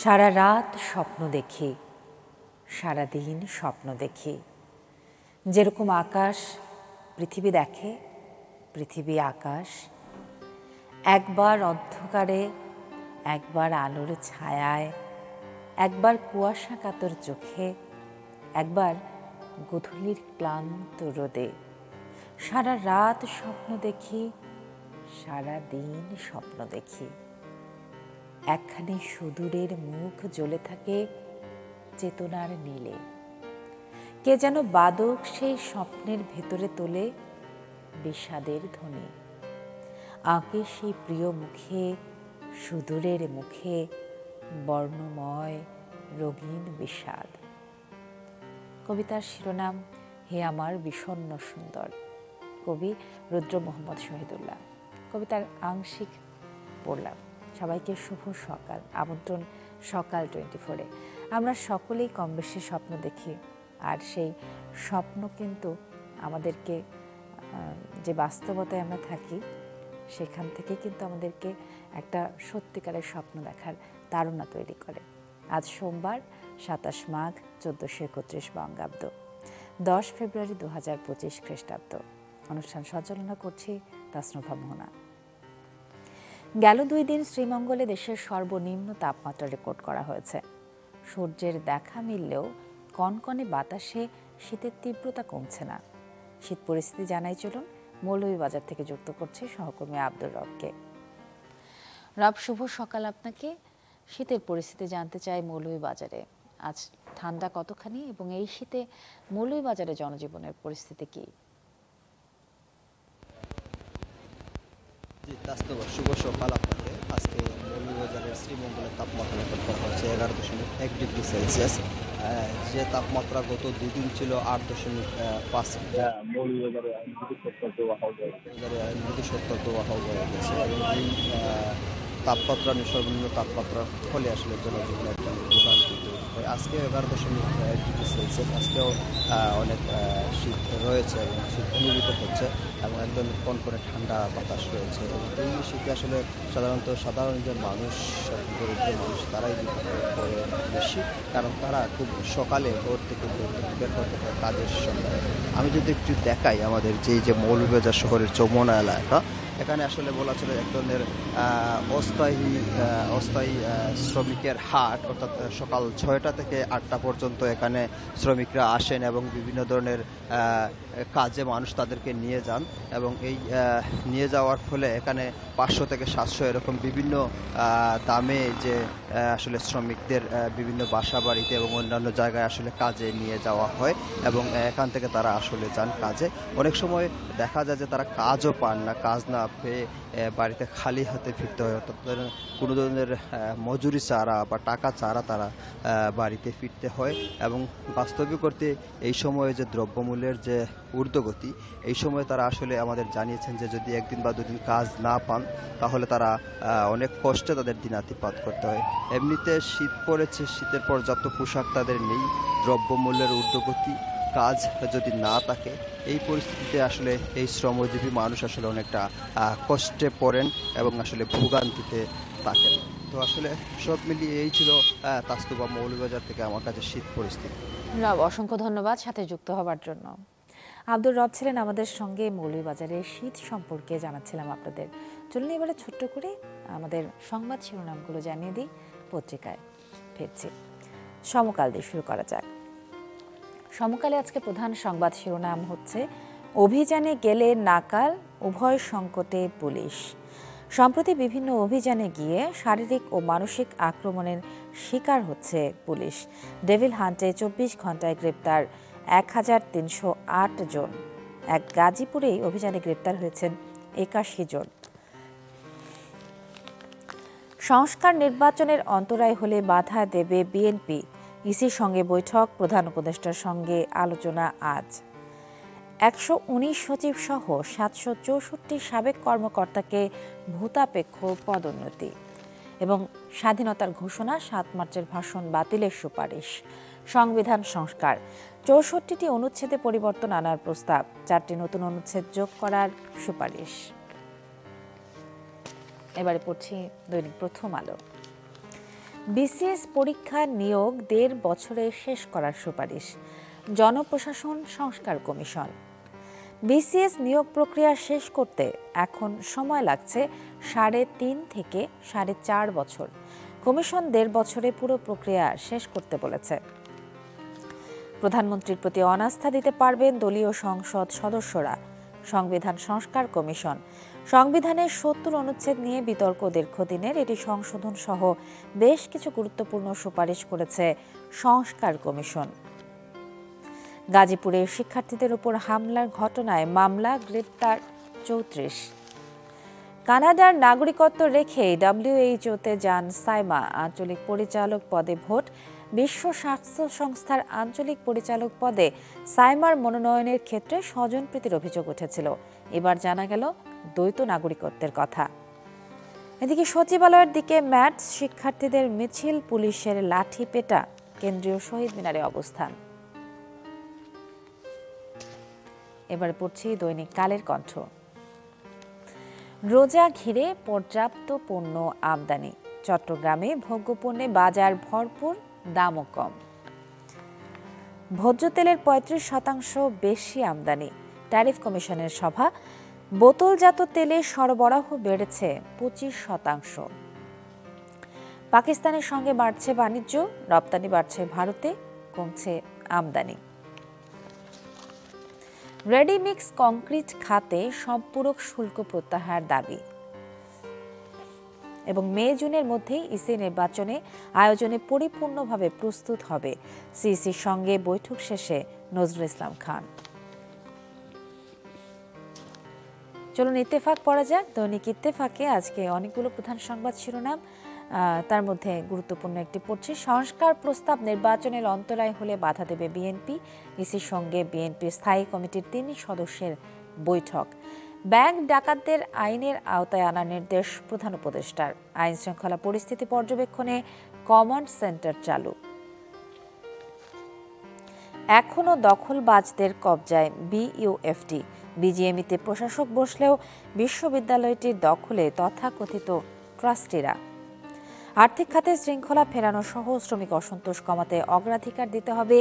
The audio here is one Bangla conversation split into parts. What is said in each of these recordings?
সারা রাত স্বপ্ন দেখি, সারা দিন স্বপ্ন দেখি। যেরকম আকাশ পৃথিবী দেখে, পৃথিবী আকাশ, একবার অন্ধকারে, একবার আলোর ছায়ায়, একবার কুয়াশা কাতর চোখে, একবার গধূলির ক্লান্ত রোদে। সারা রাত স্বপ্ন দেখি, সারা দিন স্বপ্ন দেখি। একখানি সুদূরের মুখ জ্বলে থাকে চেতনার নীলে। কে যেন বাদক সেই স্বপ্নের ভেতরে তোলে বিষাদের ধ্বনি। আঁকে সেই প্রিয় মুখে, সুদূরের মুখে বর্ণময় রঙিন বিষাদ। কবিতার শিরোনাম হে আমার বিষণ্ণ সুন্দর, কবি রুদ্র মোহাম্মদ শহীদুল্লাহ। কবিতার আংশিক পড়লাম। সবাইকে শুভ সকাল, আমন্ত্রণ সকাল 24-এ। আমরা সকলেই কম বেশি স্বপ্ন দেখি, আর সেই স্বপ্ন কিন্তু আমাদেরকে যে বাস্তবতায় আমরা থাকি সেখান থেকে কিন্তু আমাদেরকে একটা সত্যিকারের স্বপ্ন দেখার তাড়না তৈরি করে। আজ সোমবার 27 মাঘ 1431 বঙ্গাব্দ, 10 ফেব্রুয়ারি 2025 খ্রিস্টাব্দ। অনুষ্ঠান সঞ্চালনা করছি তাসনুভা মোহনা। গেল 2 দিন শ্রীমঙ্গলে দেশের সর্বনিম্ন তাপমাত্রা রেকর্ড করা হয়েছে। সূর্যের দেখা মিললেও কনকনে বাতাসে শীতের তীব্রতা কমছে না। শীত পরিস্থিতি জানাই চলুন, মৌলভীবাজার থেকে যুক্ত করছি সহকর্মী আব্দুর রবকে। রব, শুভ সকাল আপনাকে। শীতের পরিস্থিতি জানতে চাই মৌলভীবাজারে। আজ ঠান্ডা কতখানি এবং এই শীতে মৌলভীবাজারে জনজীবনের পরিস্থিতি কি? শুভ সকাল আপনাকে। আজকে মৌলভীবাজারের শ্রীমঙ্গলের তাপমাত্রা রেকর্ড করা হচ্ছে 11.1 ডিগ্রি সেলসিয়াস, যে তাপমাত্রা গত 2 দিন ছিল 8.5। মৌলভীবাজারে নদী সত্তর হয়ে গেছে এবং এই তাপমাত্রা সর্বনিম্ন তাপমাত্রার ফলে আসলে জনজীবনে একটা ভোগান্তি তৈরি হয়। আজকে 11.1 ডিগ্রি সেলসিয়াস, আজকেও অনেক শীত রয়েছে এবং শীত অনুভূত হচ্ছে এবং একদম কনকনে ঠান্ডা বাতাস রয়েছে। এবং এই শীতে আসলে সাধারণ যে মানুষ, দরিদ্র মানুষ, তারাই পড়ে বেশি, কারণ তারা খুব সকালে ভোর থেকে বের করতে হয় কাজের সন্ধানে। আমি যদি একটু দেখাই আমাদের যে মৌলভীবাজার শহরের চৌমনা এলাকা, এখানে আসলে বলা চলে এক ধরনের অস্থায়ী শ্রমিকের হাট, অর্থাৎ সকাল 6টা থেকে 8টা পর্যন্ত এখানে শ্রমিকরা আসেন এবং বিভিন্ন ধরনের কাজে মানুষ তাদেরকে নিয়ে যান। এবং এই নিয়ে যাওয়ার ফলে এখানে 500 থেকে 700 এরকম বিভিন্ন দামে যে আসলে শ্রমিকদের বিভিন্ন বাসা বাড়িতে এবং অন্যান্য জায়গায় আসলে কাজে নিয়ে যাওয়া হয় এবং এখান থেকে তারা আসলে যান কাজে। অনেক সময় দেখা যায় যে তারা কাজও পান না, কাজ না পেয়ে বাড়িতে খালি হাতে ফিরতে হয়, অর্থাৎ কোনো ধরনের মজুরি ছাড়া বা টাকা ছাড়া তারা বাড়িতে ফিরতে হয়। এবং বাস্তবিক করতে এই সময়ে যে দ্রব্যমূল্যের যে ঊর্ধ্বগতি, এই সময় তারা আসলে আমাদের জানিয়েছেন যে যদি 1 দিন বা 2 দিন কাজ না পান তাহলে তারা অনেক কষ্টে তাদের দিনাতিপাত করতে হয়। এমনিতে শীত পড়েছে, শীতের পর্যাপ্ত পোশাক তাদের নেই, দ্রব্যমূল্যের ঊর্ধ্বগতি, কাজ যদি না থাকে, এই পরিস্থিতিতে আসলে এই শ্রমজীবী মানুষ আসলে অনেকটা কষ্টে পড়েন এবং আসলে ভোগান্তিতে থাকেন। তো আসলে সব মিলিয়ে এই ছিল তাসনুভা মৌলভীবাজার থেকে আমার কাছে শীত পরিস্থিতি। রব, অসংখ্য ধন্যবাদ সাথে যুক্ত হবার জন্য। আব্দুর রব ছিলেন আমাদের সঙ্গে। মৌলভীবাজারের শীত সম্পর্কে জানাচ্ছিলাম আপনাদের। চলুন এবারে ছোট্ট করে আমাদের সংবাদ শিরোনামগুলো জানিয়ে দিই। পত্রিকায় ফিরছি, সমকাল দিয়ে শুরু করা যাক। সমকালে আজকে প্রধান সংবাদ শিরোনাম হচ্ছে অভিযানে গেলে নাকাল, উভয় সংকটে পুলিশ। সম্প্রতি বিভিন্ন অভিযানে গিয়ে শারীরিক ও মানসিক আক্রমণের শিকার হচ্ছে পুলিশ। ডেভিল হান্টে 24 ঘন্টায় গ্রেপ্তার 1308 জন। এক গাজীপুরেই অভিযানে গ্রেপ্তার হয়েছেন 81 জন। সংস্কার নির্বাচনের অন্তরায় হলে বাধা দেবে বিএনপি। ইসির সঙ্গে বৈঠক, প্রধান উপদেষ্টার সঙ্গে আলোচনা আজ। 119 সচিব সহ 764 সাবেক কর্মকর্তাকে ভূতাপেক্ষ পদোন্নতি। এবং স্বাধীনতার ঘোষণা, 7 মার্চের ভাষণ বাতিলের সুপারিশ। সংবিধান সংস্কার, 64টি অনুচ্ছেদে পরিবর্তন আনার প্রস্তাব, 4টি নতুন অনুচ্ছেদ যোগ করার সুপারিশ। এবারে পড়ছি দৈনিক প্রথম আলো। বিসিএস পরীক্ষা নিয়োগ ১.৫ বছরে শেষ করার সুপারিশ জনপ্রশাসন সংস্কার কমিশন। বিসিএস নিয়োগ প্রক্রিয়া শেষ করতে এখন সময় লাগছে ৩.৫ থেকে ৪.৫ বছর। কমিশন ১.৫ বছরে পুরো প্রক্রিয়া শেষ করতে বলেছে। প্রধানমন্ত্রীর প্রতি অনাস্থা দিতে পারবেন দলীয় সংসদ সদস্যরা। সংবিধান সংস্কার কমিশন। সংবিধানের ৭০ অনুচ্ছেদ নিয়ে বিতর্ক দীর্ঘদিনের, এটি সংশোধন সহ বেশ কিছু গুরুত্বপূর্ণ সুপারিশ করেছে সংস্কার কমিশন। গাজীপুরে শিক্ষার্থীদের উপর হামলার ঘটনায় মামলা, গ্রেপ্তার ৩৪। কানাডার নাগরিকত্ব রেখে WHO-তে যান সাইমা, আঞ্চলিক পরিচালক পদে ভোট। বিশ্ব স্বাস্থ্য সংস্থার আঞ্চলিক পরিচালক পদে সাইমার মনোনয়নের ক্ষেত্রে স্বজনপ্রীতির অভিযোগ উঠেছিল। এবার জানা গেল দ্বৈত নাগরিকত্বের কথা। এদিকে সচিবালয়ের দিকে ম্যাথস শিক্ষার্থীদের মিছিল, পুলিশের লাঠি পেটা, কেন্দ্রীয় শহীদ মিনারে অবস্থান। এবার পড়ছি দৈনিক কালের কণ্ঠ। রোজা ঘিরে পর্যাপ্ত পণ্য আমদানি। চট্টগ্রামে ভোগ্যপণ্যে বাজার ভরপুর, দামও কম। ভোজ্য তেলের ৩৫% বেশি আমদানি। ট্যারিফ কমিশনের সভা। বোতলজাত তেলের সরবরাহ বেড়েছে ২৫%। পাকিস্তানের সঙ্গে বাড়ছে বাণিজ্য, রপ্তানি বাড়ছে ভারতে, কমছে আমদানি। রেডিমিক্স কংক্রিট খাতে সম্পূরক শুল্ক প্রত্যাহার দাবি। এবং মে-জুনের মধ্যেই ইসি নির্বাচনে আয়োজনে পরিপূর্ণভাবে প্রস্তুত হবে সিইসির সঙ্গে বৈঠক শেষে নজরুল ইসলাম খান। চলুন ইত্তেফাক পড়া যাক। দৈনিক ইত্তেফাকে আজকে অনেকগুলো প্রধান সংবাদ শিরোনাম, তার মধ্যে গুরুত্বপূর্ণ একটি পড়ছে, সংস্কার প্রস্তাব নির্বাচনের অন্তরায় হলে বাধা দেবে বিএনপি। ইসির সঙ্গে বিএনপির স্থায়ী কমিটির ৩ সদস্যের বৈঠক। ব্যাংক ডাকাতদের আইনের আওতায় আনার নির্দেশ প্রধান উপদেষ্টার। আইন শৃঙ্খলা পরিস্থিতি পর্যবেক্ষণে কমান্ড সেন্টার চালু। এখনও দখলবাজদের কবজায় বিইউএফটি। বিজিএমইতে প্রশাসক বসলেও বিশ্ববিদ্যালয়টির দখলে তথাকথিত ট্রাস্টিরা। আর্থিক খাতে শৃঙ্খলা ফেরানো সহ শ্রমিক অসন্তোষ কমাতে অগ্রাধিকার দিতে হবে।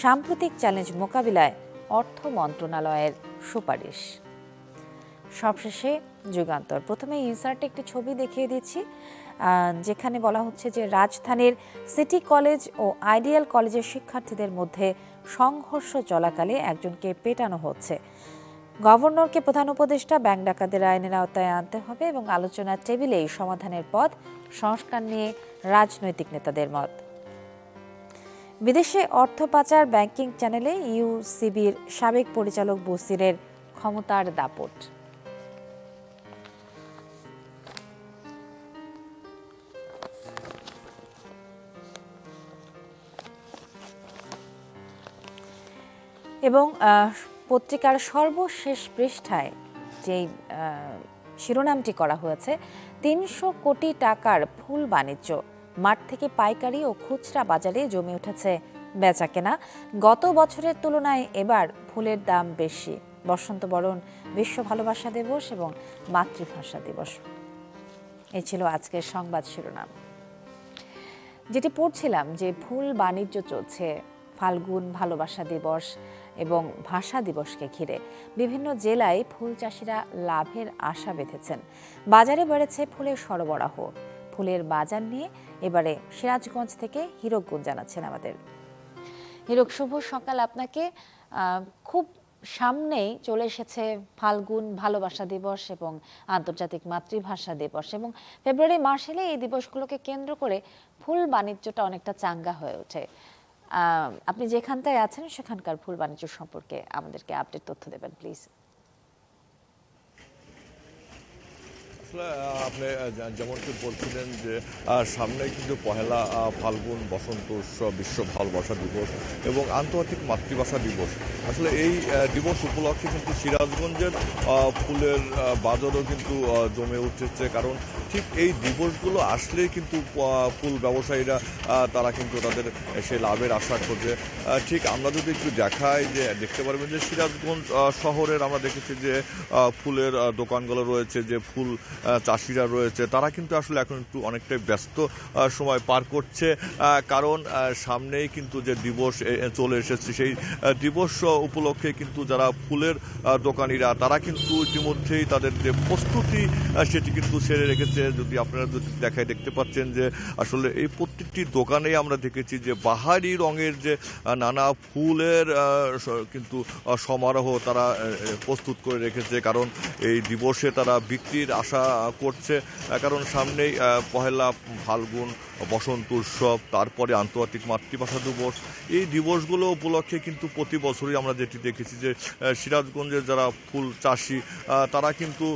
সাম্প্রতিক চ্যালেঞ্জ মোকাবিলায় অর্থ মন্ত্রণালয়ের সুপারিশ। সবশেষে যুগান্তর। প্রথমে ইনসার্টে একটি ছবি দেখিয়ে দিচ্ছি, যেখানে বলা হচ্ছে যে রাজধানীর সিটি কলেজ ও আইডিয়াল কলেজের শিক্ষার্থীদের মধ্যে সংঘর্ষ চলাকালে একজনকে পেটানো হচ্ছে। গভর্নরকে প্রধান উপদেষ্টা ব্যাংক ডাকাতদের আইনের আওতায় আনতে হবে এবং আলোচনার টেবিলেই সমাধানের পথ। সংস্কার নিয়ে রাজনৈতিক নেতাদের মত। বিদেশে অর্থ পাচার ব্যাংকিং চ্যানেলে ইউসিবির সাবেক পরিচালক বসিরের ক্ষমতার দাপট। এবং পত্রিকার সর্বশেষ পৃষ্ঠায় যে শিরোনামটি করা হয়েছে, ৩০০ কোটি টাকার ফুল বাণিজ্য। মাঠ থেকে পাইকারি ও খুচরা বাজারে জমে উঠেছে বেচাকেনা। গত বছরের তুলনায় এবার ফুলের দাম বেশি। বসন্ত বরণ, বিশ্ব ভালোবাসা দিবস এবং মাতৃভাষা দিবস। এই ছিল আজকের সংবাদ শিরোনাম। যেটি পড়ছিলাম যে ফুল বাণিজ্য চলছে ফাল্গুন ভালোবাসা দিবস এবং ভাষা দিবসকে ঘিরে। বিভিন্ন জেলায় ফুল চাষিরা লাভের আশা বেঁধেছেন। বাজারে বেড়েছে ফুলের সরবরাহ। ফুলের বাজার নিয়ে এবারে সিরাজগঞ্জ থেকে হিরক গুণ জানাচ্ছেন আমাদের। হিরক, শুভ সকাল আপনাকে। খুব সামনেই চলে এসেছে ফাল্গুন ভালোবাসা দিবস এবং আন্তর্জাতিক মাতৃভাষা দিবস, এবং ফেব্রুয়ারি মাস এলে এই দিবসগুলোকে কেন্দ্র করে ফুল বাণিজ্যটা অনেকটা চাঙ্গা হয়ে ওঠে। আপনি যেখানটায় আছেন সেখানকার ফুল বাণিজ্য সম্পর্কে আমাদেরকে আপডেট তথ্য দেবেন প্লিজ। আপনি যেমনটি বলছিলেন যে সামনে কিন্তু পহেলা ফাল্গুন বসন্ত উৎসব, বিশ্ব ভালোবাসা দিবস এবং আন্তর্জাতিক মাতৃভাষা দিবস। আসলে এই দিবস উপলক্ষে কিন্তু সিরাজগঞ্জের ফুলের বাজারও কিন্তু জমে উঠেছে, কারণ ঠিক এই দিবসগুলো আসলেই কিন্তু ফুল ব্যবসায়ীরা তারা কিন্তু তাদের সেই লাভের আশা করছে। ঠিক আমরা যদি একটু দেখাই যে দেখতে পারবেন যে সিরাজগঞ্জ শহরের আমরা দেখেছি যে ফুলের দোকানগুলো রয়েছে, যে ফুল চাষিরা রয়েছে, তারা কিন্তু আসলে এখন একটু অনেকটাই ব্যস্ত সময় পার করছে, কারণ সামনেই কিন্তু যে দিবস চলে এসেছে, সেই দিবস উপলক্ষে কিন্তু যারা ফুলের দোকানিরা তারা কিন্তু ইতিমধ্যেই তাদের যে প্রস্তুতি সেটি কিন্তু সেরে রেখেছে। যদি আপনারা যদি দেখায় দেখতে পাচ্ছেন যে আসলে এই প্রত্যেকটি দোকানেই আমরা দেখেছি যে বাহারি রঙের যে নানা ফুলের কিন্তু সমারোহ তারা প্রস্তুত করে রেখেছে, কারণ এই দিবসে তারা বিক্রির আশা করছে, কারণ সামনেই পহেলা ফাল্গুন, বসন্ত উৎসব, তারপরে আন্তর্জাতিক মাতৃভাষা দিবস। এই দিবসগুলো উপলক্ষে কিন্তু প্রতি বছরই আমরা যেটি দেখেছি যে সিরাজগঞ্জের যারা ফুল চাষি তারা কিন্তু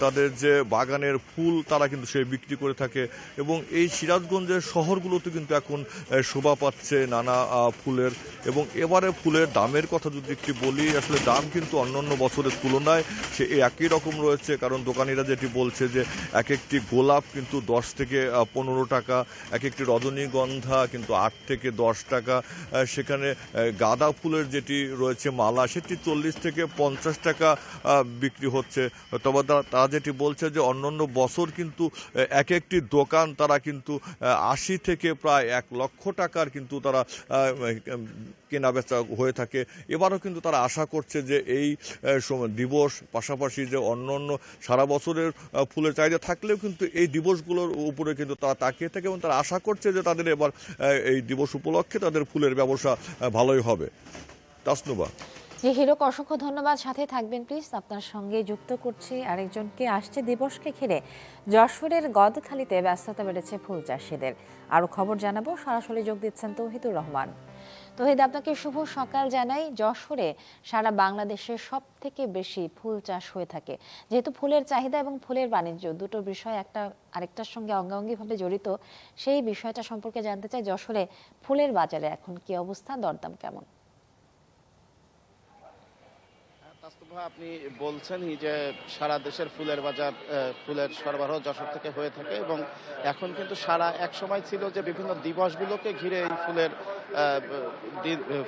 তাদের যে বাগানের ফুল তারা কিন্তু সে বিক্রি করে থাকে, এবং এই সিরাজগঞ্জের শহরগুলোতে কিন্তু এখন শোভা পাচ্ছে নানা ফুলের। এবং এবারে ফুলের দামের কথা যদি একটু বলি, আসলে দাম কিন্তু অন্যান্য বছরের তুলনায় সে একই রকম রয়েছে, কারণ দোকানিরা যেটি বলছে যে এক একটি গোলাপ কিন্তু 10 থেকে 15 টাকা, এক একটি রজনীগন্ধা কিন্তু 8 থেকে 10 টাকা, সেখানে গাঁদা ফুলের যেটি রয়েছে মালা সেটি 40 থেকে 50 টাকা বিক্রি হচ্ছে। তবে তারা যেটি বলছে যে অন্যান্য বছর কিন্তু এক একটি দোকান তারা কিন্তু 80 থেকে প্রায় 1 লক্ষ টাকার কিন্তু তারা কেনা বেচা হয়ে থাকে। এবারও কিন্তু তারা আশা করছে যে এই দিবস পাশাপাশি যে অন্যান্য সারা বছরের ফুলের চাহিদা থাকলেও কিন্তু এই দিবসগুলোর উপরে কিন্তু তারা তাকিয়ে থাকে, এবং তারা আশা করছে যে তাদের এবার এই দিবস উপলক্ষে তাদের ফুলের ব্যবসা ভালোই হবে। তাসনুবা। যে হিরক, অসংখ্য ধন্যবাদ। সাথে থাকবেন প্লিজ। আপনার সঙ্গে যুক্ত করছি আরেকজনকে। আসছে দিবসকে ঘিরে যশোরের গদখালিতে ব্যস্ততা বেড়েছে ফুল চাষিদের। আরও খবর জানাবো, সরাসরি যোগ দিচ্ছেন তৌহিদুর রহমান। তৌহিদ, আপনাকে শুভ সকাল জানাই। যশোরে সারা বাংলাদেশে সব থেকে বেশি ফুল চাষ হয়ে থাকে। যেহেতু ফুলের চাহিদা এবং ফুলের বাণিজ্য দুটো বিষয় একটা আরেকটার সঙ্গে অঙ্গাঙ্গিভাবে জড়িত, সেই বিষয়টা সম্পর্কে জানতে চাই, যশোরে ফুলের বাজারে এখন কি অবস্থা, দরদাম কেমন? আপনি বলছেন যে সারা দেশের ফুলের বাজার, ফুলের সরবরাহ যশোর থেকে হয়ে থাকে, এবং এখন কিন্তু সারা এক সময় ছিল যে বিভিন্ন দিবসগুলোকে ঘিরে এই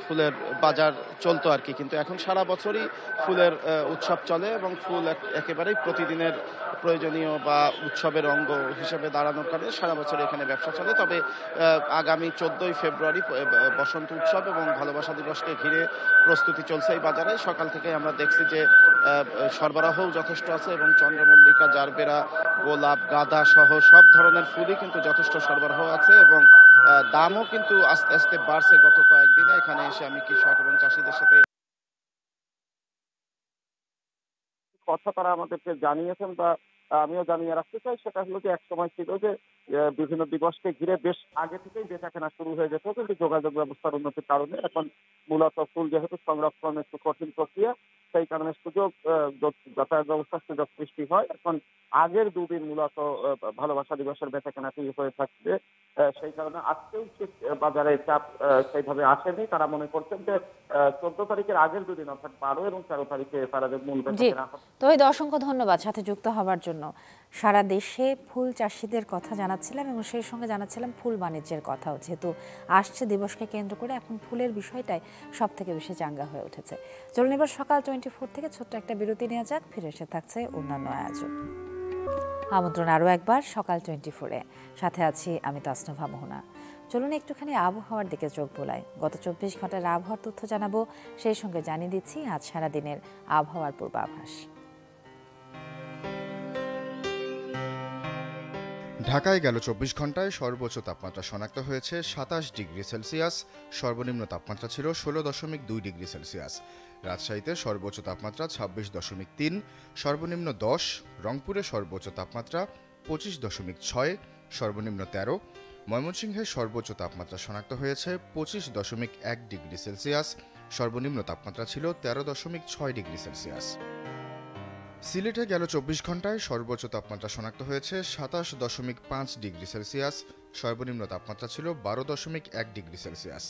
ফুলের বাজার চলতো আর কি, কিন্তু এখন সারা বছরই ফুলের উৎসব চলে, এবং ফুল একেবারেই প্রতিদিনের প্রয়োজনীয় বা উৎসবের অঙ্গ হিসেবে দাঁড়ানোর কারণে সারা বছর এখানে ব্যবসা চলে। তবে আগামী 14ই ফেব্রুয়ারি বসন্ত উৎসব এবং ভালোবাসা দিবসকে ঘিরে প্রস্তুতি চলছে এই বাজারে। সকাল থেকে আমরা দেখছি যে সরবরাহও যথেষ্ট আছে, এবং চন্দ্রমল্লিকা, জারবেরা, গোলাপ, গাঁদা সহ সব ধরনের ফুলই কিন্তু যথেষ্ট সরবরাহ আছে, এবং দামও কিন্তু আস্তে আস্তে বাড়ছে গত কয়েকদিনে। এখানে এসে আমি কৃষক এবং চাষিদের সাথে কথা তারা আমাদেরকে জানিয়েছেন, বা আমিও জানিয়ে রাখতে চাই, সেটা হলো যে এক সময় ছিল যে বিভিন্ন দিবসকে ঘিরে বেশ আগে থেকেই বেচা কেনা শুরু হয়ে যেত, কিন্তু যোগাযোগ ব্যবস্থার উন্নতির কারণে এখন মূলত ফুল যেহেতু সংরক্ষণ একটু কঠিন প্রক্রিয়া, সেই কারণে যাতায়াত ব্যবস্থার সুযোগ সৃষ্টি হয়। এখন আগের দুদিন মূলত ভালোবাসা দিবসের বেচা কেনাটি হয়ে থাকছে, সেই কারণে আজকেও ঠিক বাজারে চাপ সেইভাবে আসেনি। তারা মনে করছেন যে 14 তারিখের আগের দুদিন অর্থাৎ 12 এবং 13 তারিখে তারা যে মূল বেচা কেনা হবে। তৌহিদ, অসংখ্য ধন্যবাদ সাথে যুক্ত হওয়ার জন্য। সারা দেশে ফুল চাষিদের কথা জানাচ্ছিলাম, এবং সেই সঙ্গে জানাচ্ছিলাম ফুল বাণিজ্যের কথাও। যেহেতু আসছে দিবসকে কেন্দ্র করে এখন ফুলের বিষয়টাই সব থেকে বেশি চাঙ্গা হয়ে উঠেছে। চলুন এবার সকাল 24 থেকে ছোট্ট একটা বিরতি নেওয়া যাক, ফিরে এসে থাকছে অন্যান্য আয়োজন। আমন্ত্রণ আরও একবার সকাল 24-এ, সাথে আছি আমি তাসনুভা মোহনা। চলুন একটুখানি আবহাওয়ার দিকে চোখ বোলাই। গত 24 ঘন্টার আবহাওয়ার তথ্য জানাবো, সেই সঙ্গে জানিয়ে দিচ্ছি আজ সারাদিনের আবহাওয়ার পূর্বাভাস। ঢাকায় গেল 24 ঘন্টায় সর্বোচ্চ তাপমাত্রা শনাক্ত হয়েছে 27 ডিগ্রি সেলসিয়াস, সর্বনিম্ন তাপমাত্রা ছিল 16.2 ডিগ্রি সেলসিয়াস। রাজশাহীতে সর্বোচ্চ তাপমাত্রা 26.3, সর্বনিম্ন 10। রংপুরে সর্বোচ্চ তাপমাত্রা 25.6, সর্বনিম্ন 13। ময়মনসিংহে সর্বোচ্চ তাপমাত্রা শনাক্ত হয়েছে 25.1 ডিগ্রি সেলসিয়াস, সর্বনিম্ন তাপমাত্রা ছিল 13.6 ডিগ্রি সেলসিয়াস। সিলেটে গেল 24 ঘন্টায় সর্বোচ্চ তাপমাত্রা শনাক্ত হয়েছে 27.5 ডিগ্রি সেলসিয়াস, সর্বনিম্ন তাপমাত্রা ছিল 12.1 ডিগ্রি সেলসিয়াস।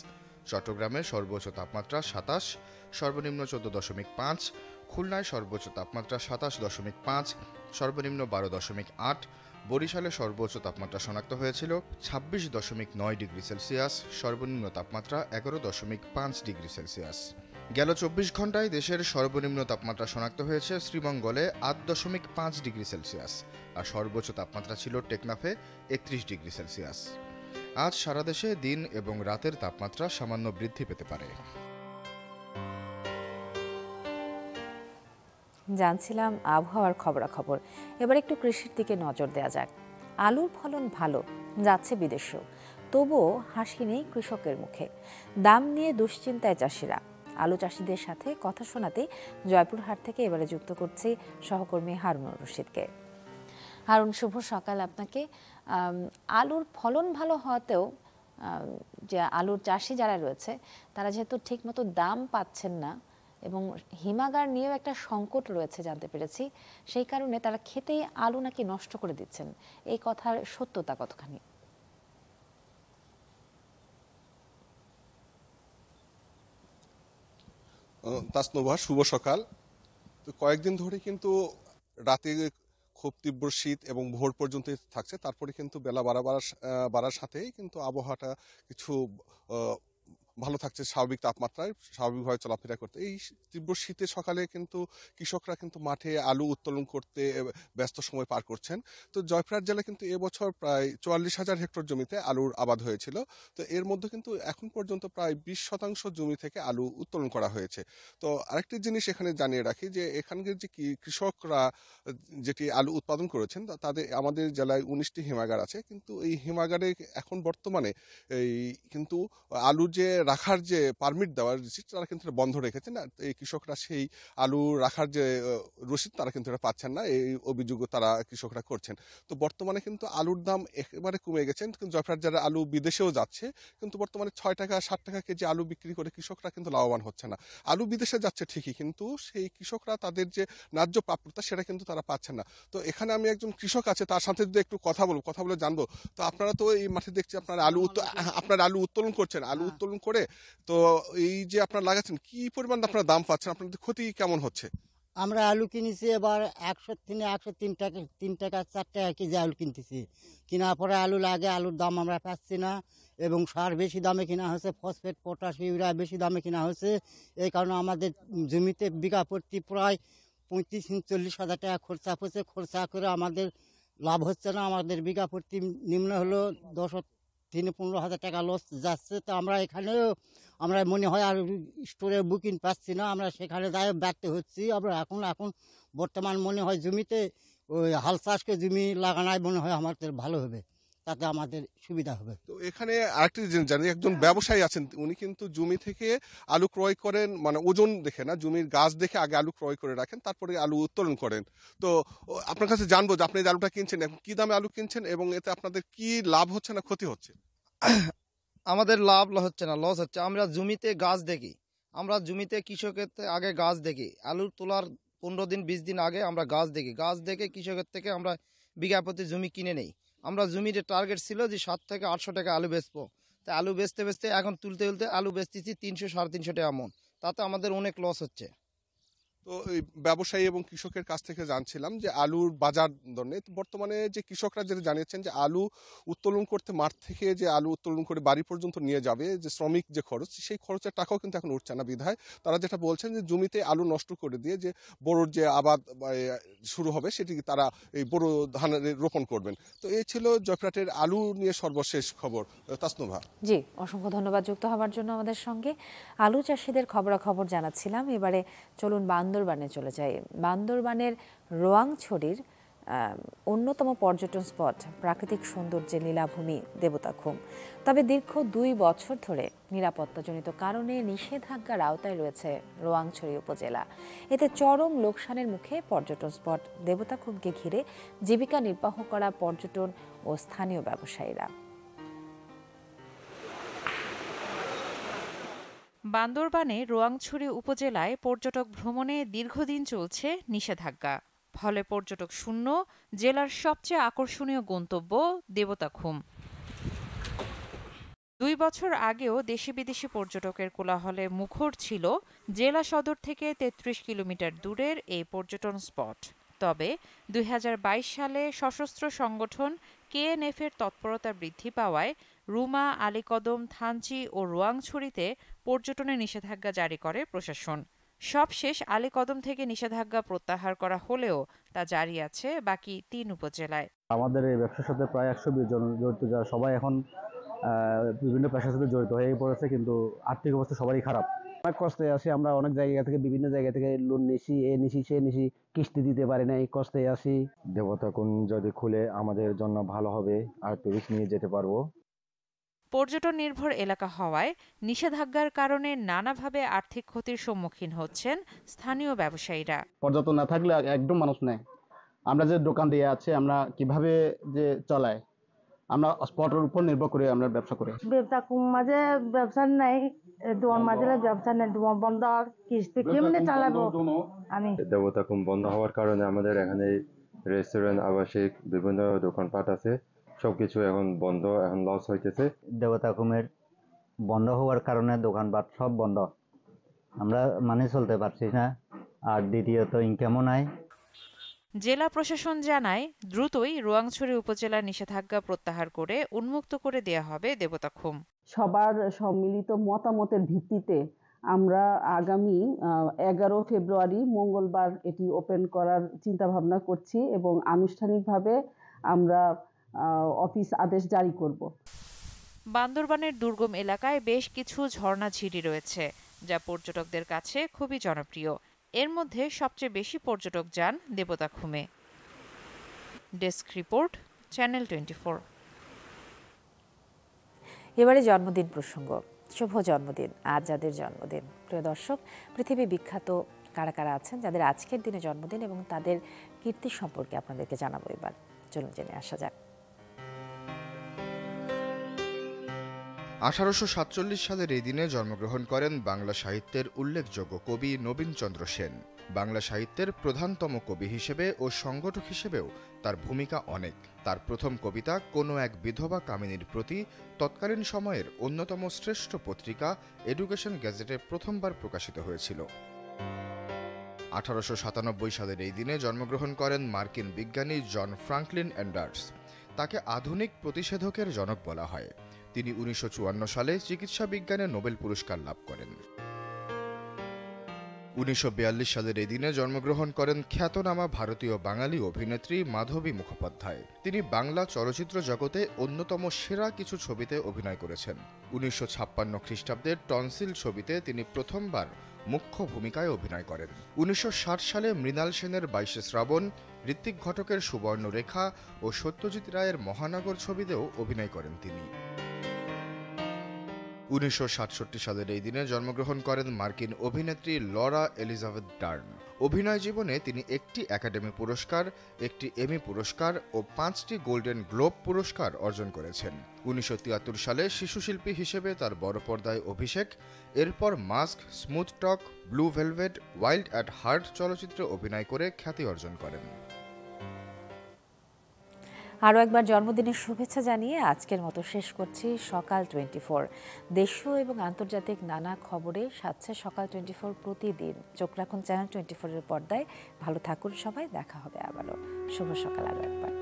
চট্টগ্রামে সর্বোচ্চ তাপমাত্রা 27, সর্বনিম্ন 14.5। খুলনায় সর্বোচ্চ তাপমাত্রা 27.5, সর্বনিম্ন 12.8। বরিশালে সর্বোচ্চ তাপমাত্রা শনাক্ত হয়েছিল 26.9 ডিগ্রি সেলসিয়াস, সর্বনিম্ন তাপমাত্রা 11.5 ডিগ্রি সেলসিয়াস। গেল 24 ঘন্টায় দেশের সর্বনিম্ন তাপমাত্রা শনাক্ত হয়েছে শ্রীমঙ্গলে 8.5 ডিগ্রি সেলসিয়াস, আর সর্বোচ্চ তাপমাত্রা ছিল টেকনাফে 31 ডিগ্রি সেলসিয়াস। আজ সারা দেশে দিন এবং রাতের তাপমাত্রা সামান্য বৃদ্ধি পেতে পারে। জানছিলাম আবহাওয়ার খবরাখবর। এবার একটু কৃষির দিকে নজর দেওয়া যাক। আলুর ফলন ভালো, যাচ্ছে বিদেশেও, তবুও হাসি নেই কৃষকের মুখে। দাম নিয়ে দুশ্চিন্তায় চাষিরা। আলু চাষিদের সাথে কথা শোনাতে জয়পুরহাট থেকে এবারে যুক্ত করছি সহকর্মী হারুনুর রশিদকে। হারুন, শুভ সকাল আপনাকে। আলুর ফলন ভালো হওয়াতেও যে আলুর চাষি যারা রয়েছে তারা যেহেতু ঠিকমতো দাম পাচ্ছেন না এবং হিমাগার নিয়েও একটা সংকট রয়েছে জানতে পেরেছি, সেই কারণে তারা খেতেই আলু নাকি নষ্ট করে দিচ্ছেন। এই কথার সত্যতা কতখানি? তাসনোভা, শুভ সকাল। তো কয়েকদিন ধরে কিন্তু রাতে খুব তীব্র শীত এবং ভোর পর্যন্ত থাকছে, তারপরে কিন্তু বেলা বাড়ার সাথেই কিন্তু আবহাওয়াটা কিছু ভালো থাকছে, স্বাভাবিক তাপমাত্রায় স্বাভাবিকভাবে চলাফেরা করতে। এই তীব্র শীতের সকালে কিন্তু কৃষকরা কিন্তু মাঠে আলু উত্তোলন করতে ব্যস্ত সময় পার করছেন। তো জয়পুরহাট জেলায় কিন্তু এবছর প্রায় 44,000 হেক্টর জমিতে আলুর আবাদ হয়েছিল। তো এর মধ্যে কিন্তু এখন পর্যন্ত প্রায় 20% জমি থেকে আলু উত্তোলন করা হয়েছে। তো আরেকটি জিনিস এখানে জানিয়ে রাখি যে এখানকার যে কৃষকরা যেটি আলু উৎপাদন করেছেন তাদের আমাদের জেলায় 19টি হিমাগার আছে, কিন্তু এই হিমাগারে এখন বর্তমানে এই কিন্তু আলু যে রাখার যে পারমিট দেওয়ার রসিদ তারা কিন্তু বন্ধ রেখেছেন। এই কৃষকরা সেই আলু রাখার যে রসিদ তারা কিন্তু এটা পাচ্ছেন না, এই অভিযোগ তারা কৃষকরা করছেন। তো বর্তমানে কিন্তু আলুর দাম একেবারে কমে গেছেন, কিন্তু জয়পুরহাট যারা আলু বিদেশেও যাচ্ছে, কিন্তু বর্তমানে 6 টাকা 60 টাকা কেজি আলু বিক্রি করে কৃষকরা কিন্তু লাভবান হচ্ছে না। আলু বিদেশে যাচ্ছে ঠিকই, কিন্তু সেই কৃষকরা তাদের যে ন্যায্য প্রাপ্যতা সেটা কিন্তু তারা পাচ্ছেন না। তো এখানে আমি একজন কৃষক আছে, তার সাথে যদি একটু কথা বলে জানবো। তো আপনারা তো এই মাঠে দেখছি আপনার আলু উত্তোলন করছেন, আলু উত্তোলন করে তো এই যে আপনারা লাগাচ্ছেন কি পরিমাণ আপনারা দাম পাচ্ছেন, আপনাদের ক্ষতি কেমন হচ্ছে? আমরা আলু কিনেছি এবার 103 টাকা 4 টাকা কেজি আলু কিনতেছি। কেনার পরে আলু লাগে, আলুর দাম আমরা পাচ্ছি না এবং সার বেশি দামে কিনা হয়েছে, ফসফেট পটাশ ইউরিয়া বেশি দামে কিনা হয়েছে। এই কারণে আমাদের জমিতে বিঘা প্রতি প্রায় 35-40 হাজার টাকা খরচা পড়ছে। খরচা করে আমাদের লাভ হচ্ছে না। আমাদের বিঘা প্রতি নিম্ন হলো 10-15 হাজার টাকা লস যাচ্ছে। তো আমরা এখানেও আমরা মনে হয় আর স্টোরে বুকিং পাচ্ছি না, আমরা সেখানে যাই ব্যর্থ হচ্ছি। আমরা এখন বর্তমান মনে হয় জমিতে ওই হাল চাষকে জমি লাগানোই মনে হয় আমাদের ভালো হবে, তাতে আমাদের সুবিধা হবে। তো এখানে আরেকটি জিনিস জানি, একজন ব্যবসায়ী আছেন, উনি কিন্তু জমি থেকে আলু ক্রয় করেন, মানে ওজন দেখে না, জমির গাছ দেখে আগে আলু ক্রয় করে রাখেন, তারপরে আলু উত্তোলন করেন। তো আপনার কাছে জানবো যে আপনি যে আলুটা কিনছেন এখন কি দামে আলু কিনছেন এবং এতে আপনাদের কি লাভ হচ্ছে না ক্ষতি হচ্ছে? আমাদের লাভ হচ্ছে না, লস হচ্ছে। আমরা জমিতে গাছ দেখি, আমরা জমিতে কৃষকের আগে গাছ দেখি, আলু তোলার 15 দিন 20 দিন আগে আমরা গাছ দেখে কৃষকের থেকে আমরা বিঘা প্রতি জমি কিনে নেই। আমরা জমির টার্গেট ছিল যে 700 থেকে 800 টাকা আলু বেচবো, তাই আলু বেচতে এখন তুলতে আলু বেচতেছি 300-350 টাকা মন, তাতে আমাদের অনেক লস হচ্ছে। তো এই ব্যবসায়ী এবং কৃষকের কাছ থেকে জানছিলাম যে আলুর বাজার দর নিয়ে। বর্তমানে যে কৃষকরা যেটা জানিয়েছেন যে আলু উত্তোলন করতে মাঠ থেকে যে আলু উত্তোলন করে বাড়ি পর্যন্ত নিয়ে যাবে, যে শ্রমিক যে খরচ, সেই খরচের টাকাও কিন্তু এখন উঠছে না বিধায় তারা যেটা বলছেন যে জমিতে আলু নষ্ট করে দিয়ে যে বোরোর যে আবাদ শুরু হবে সেটি তারা এই বোরো ধানের রোপণ করবেন। তো এই ছিল জয়পুরহাটের আলু নিয়ে সর্বশেষ খবর। তাসনোভা, জি, অসংখ্য ধন্যবাদ যুক্ত হওয়ার জন্য আমাদের সঙ্গে। আলু চাষিদের খবরাখবর জানাচ্ছিলাম। এবারে চলুন বান্দরবানে চলে যাই। বান্দরবানের রোয়াংছড়ির অন্যতম পর্যটন স্পট প্রাকৃতিক সৌন্দর্যের লীলাভূমি দেবতাখুম। তবে দীর্ঘ 2 বছর ধরে নিরাপত্তাজনিত কারণে নিষেধাজ্ঞার আওতায় রয়েছে রোয়াংছড়ি উপজেলা। এতে চরম লোকসানের মুখে পর্যটন স্পট দেবতাখুমকে ঘিরে জীবিকা নির্বাহ করা পর্যটন ও স্থানীয় ব্যবসায়ীরা। বান্দরবানে রোয়াংছড়ি উপজেলায় পর্যটক ভ্রমণে দীর্ঘদিন চলছে নিষেধাজ্ঞা। ফলে পর্যটক শূন্য জেলার সবচেয়ে আকর্ষণীয় গন্তব্য দেবতাখুম। 2 বছর আগেও দেশি বিদেশি পর্যটকের কোলাহলে মুখর ছিল জেলা সদর থেকে 33 কিলোমিটার দূরের এই পর্যটন স্পট। তবে ২০২২ সালে সশস্ত্র সংগঠন কেএনএফ-এর তৎপরতা বৃদ্ধি পাওয়ায় রুমা, আলীকদম, থানচি ও রোয়াংছড়িতে পর্যটনে নিষেধাজ্ঞা জারি করে প্রশাসন। সবশেষ আলীকদম থেকে নিষেধাজ্ঞা প্রত্যাহার করা হলেও তা জারি আছে বাকি ৩ উপজেলায়। আমাদের এই ব্যবসার সাথে প্রায় ১২০ জন জড়িত, যারা সবাই এখন বিভিন্ন পেশার সাথে জড়িত হয়ে পড়েছে, কিন্তু আর্থিক অবস্থা সবারই খারাপ। অনেক কষ্টে আছি আমরা, অনেক জায়গা থেকে বিভিন্ন জায়গা থেকে লোন নিছি, এ নিছি সে নিছি, কিস্তি দিতে পারি না, এই কষ্টে আছি। দেবতাখুম যদি খুলে আমাদের জন্য ভালো হবে, আর টুরিস্ট নিয়ে যেতে পারবো। পর্যটন নির্ভর এলাকা হওয়ায় নিষেধাজ্ঞার কারণে নানাভাবে আর্থিক ক্ষতির সম্মুখীন হচ্ছেন স্থানীয় ব্যবসায়ীরা। পর্যটন না থাকলে একদম মানুষ নেই। আমরা যে দোকান দিয়ে আছে, আমরা কিভাবে যে চলাই, আমরা স্পটের উপর নির্ভর করে আমরা ব্যবসা করি। দেবতাখুম মাঝে ব্যবসা নাই, দোয়ান মাঝে ব্যবসা নেই, দোয়ান বন্ধ, কিস্তি কেমনে চালাবো আমি। দেবতাখুম বন্ধ হওয়ার কারণে আমাদের এখানে রেস্টুরেন্ট, আবাসিক বিভিন্ন দোকানপাট আছে, সবকিছু এখন বন্ধ, এখন লস হইতেছে। দেবতাখুমের বন্ধ হওয়ার কারণে দোকানপাট সব বন্ধ, আমরা মানে চলতে পারছি না, আর দ্বিতীয়ত ইনকামও নাই। জেলা প্রশাসন জানায় দ্রুতই রোয়াংছড়ি উপজেলার নিষেধাজ্ঞা প্রত্যাহার করে উন্মুক্ত করে দেয়া হবে দেবতাখুম। সবার সম্মিলিত মতামতের ভিত্তিতে আমরা আগামী 11 ফেব্রুয়ারি মঙ্গলবার এটি ওপেন করার চিন্তা ভাবনা করছি এবং আনুষ্ঠানিকভাবে আমরা অফিস আদেশ জারি করব। বান্দরবানের দুর্গম এলাকায় বেশ কিছু ঝর্ণাঝিরি রয়েছে, যা পর্যটকদের কাছে খুবই জনপ্রিয়। এর মধ্যে সবচেয়ে বেশি পর্যটক যান দেবতাখুমে। Desk report, channel 24। এবারে জন্মদিন প্রসঙ্গ। শুভ জন্মদিন আজ যাদের জন্মদিন। প্রিয় দর্শক, পৃথিবী বিখ্যাত কারা কারা আছেন যাদের আজকের দিনে জন্মদিন এবং তাদের কীর্তি সম্পর্কে আপনাদেরকে জানাবো। এবার চলুন জেনে আসা যাক। 1847 সালের এই দিনে জন্মগ্রহণ করেন বাংলা সাহিত্যের উল্লেখযোগ্য কবি নবীনচন্দ্র সেন। বাংলা সাহিত্যের প্রধানতম কবি হিসেবে ও সংগঠক হিসেবেও তার ভূমিকা অনেক। তার প্রথম কবিতা কোনো এক বিধবা কামিনীর প্রতি তৎকালীন সময়ের অন্যতম শ্রেষ্ঠ পত্রিকা এডুকেশন গ্যাজেটে প্রথমবার প্রকাশিত হয়েছিল। 1897 সালের এই দিনে জন্মগ্রহণ করেন মার্কিন বিজ্ঞানী জন ফ্রাঙ্কলিন অ্যান্ডার্স। তাকে আধুনিক প্রতিষেধকের জনক বলা হয়। তিনি 1954 সালে চিকিৎসা বিজ্ঞানে নোবেল পুরস্কার লাভ করেন। 1942 সালের এই দিনে জন্মগ্রহণ করেন খ্যাতনামা ভারতীয় বাঙালি অভিনেত্রী মাধবী মুখোপাধ্যায়। তিনি বাংলা চলচ্চিত্র জগতে অন্যতম সেরা কিছু ছবিতে অভিনয় করেছেন। 1956 খ্রিস্টাব্দের টনসিল ছবিতে তিনি প্রথমবার মুখ্য ভূমিকায় অভিনয় করেন। 1960 সালে মৃণাল সেনের 22 শ্রাবণ, ঋত্বিক ঘটকের সুবর্ণরেখা ও সত্যজিৎ রায়ের মহানগর ছবিতেও অভিনয় করেন তিনি। 1967 সালের এই দিনে জন্মগ্রহণ করেন মার্কিন অভিনেত্রী লরা এলিজাবেথ ডার্ন। অভিনয় জীবনে তিনি একটি একাডেমি পুরস্কার, একটি এমি পুরস্কার ও 5টি গোল্ডেন গ্লোব পুরস্কার অর্জন করেছেন। 1973 সালে শিশুশিল্পী হিসেবে তার বড় পর্দায় অভিষেক। এরপর mask, smooth talk, blue velvet, wild at heart চলচ্চিত্রে অভিনয় করে খ্যাতি অর্জন করেন। আরও একবার জন্মদিনের শুভেচ্ছা জানিয়ে আজকের মতো শেষ করছি সকাল 24। দেশীয় এবং আন্তর্জাতিক নানা খবরে সাথে সকাল 24 প্রতিদিন। চোখ রাখুন চ্যানেল 24-এর পর্দায়। ভালো থাকুন সবাই, দেখা হবে আবারও। শুভ সকাল আরও একবার।